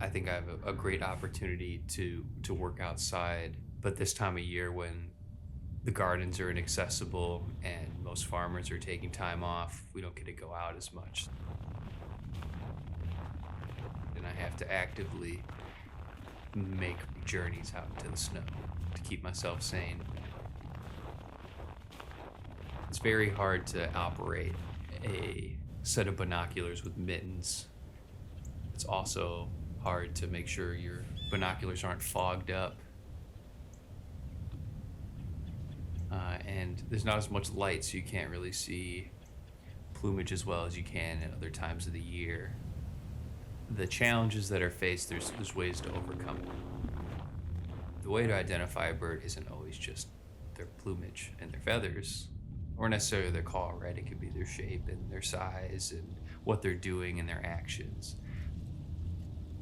I think I have a great opportunity to work outside, but this time of year when the gardens are inaccessible and most farmers are taking time off, we don't get to go out as much. And I have to actively make journeys out into the snow to keep myself sane. It's very hard to operate a set of binoculars with mittens. It's also hard to make sure your binoculars aren't fogged up. And there's not as much light, so you can't really see plumage as well as you can at other times of the year. The challenges that are faced, there's ways to overcome them. The way to identify a bird isn't always just their plumage and their feathers, or necessarily their call, right? It could be their shape and their size and what they're doing and their actions.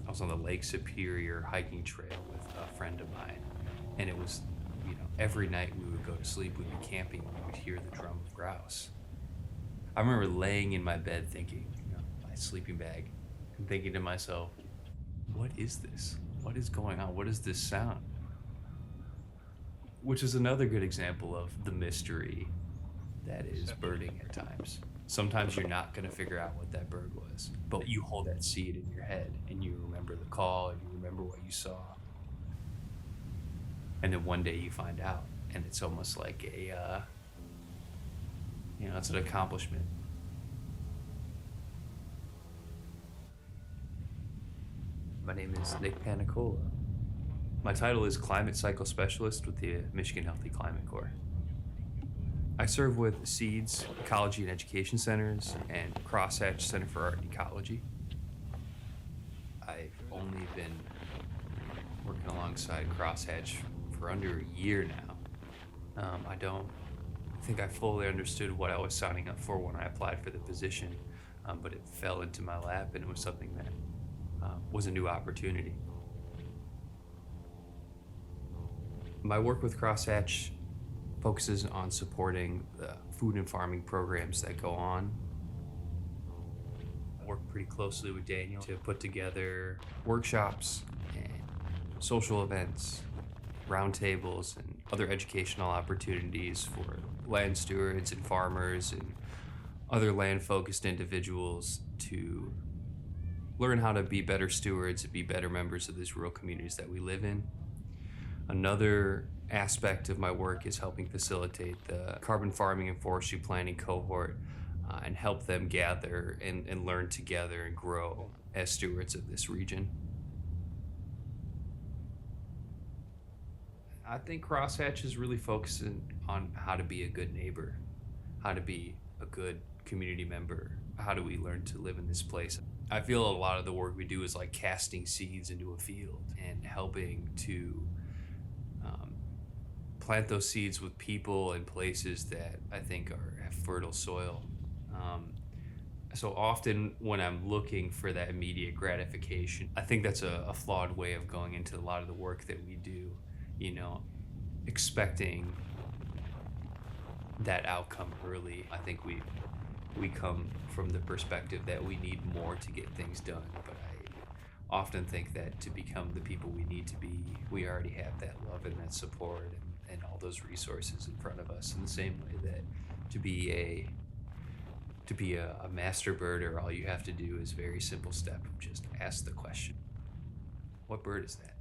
I was on the Lake Superior hiking trail with a friend of mine, and it was, every night we would go to sleep, we'd be camping, and we would hear the drum of grouse. I remember laying in my bed thinking, my sleeping bag, and thinking to myself, what is this? What is going on? What is this sound? Which is another good example of the mystery that is birding at times. Sometimes you're not going to figure out what that bird was, but you hold that seed in your head and you remember the call and you remember what you saw. And then one day you find out, and it's almost like it's an accomplishment. My name is Nick Panicola. My title is Climate Cycle Specialist with the Michigan Healthy Climate Corps. I serve with Seeds, Ecology and Education Centers, and Crosshatch Center for Art and Ecology. I've only been working alongside Crosshatch for under a year now. I don't think I fully understood what I was signing up for when I applied for the position, but it fell into my lap and it was something that was a new opportunity. My work with Crosshatch focuses on supporting the food and farming programs that go on. I work pretty closely with Daniel to put together workshops and social events, roundtables, and other educational opportunities for land stewards and farmers and other land-focused individuals to learn how to be better stewards and be better members of these rural communities that we live in. Another aspect of my work is helping facilitate the carbon farming and forestry planning cohort and help them gather and learn together and grow as stewards of this region. I think Crosshatch is really focusing on how to be a good neighbor, how to be a good community member, how do we learn to live in this place. I feel a lot of the work we do is like casting seeds into a field and helping to plant those seeds with people and places that I think have fertile soil. So often when I'm looking for that immediate gratification, I think that's a flawed way of going into a lot of the work that we do, expecting that outcome early. I think we come from the perspective that we need more to get things done, but I often think that to become the people we need to be, we already have that love and that support and all those resources in front of us, in the same way that to be a master birder, all you have to do is a very simple step of just ask the question, what bird is that?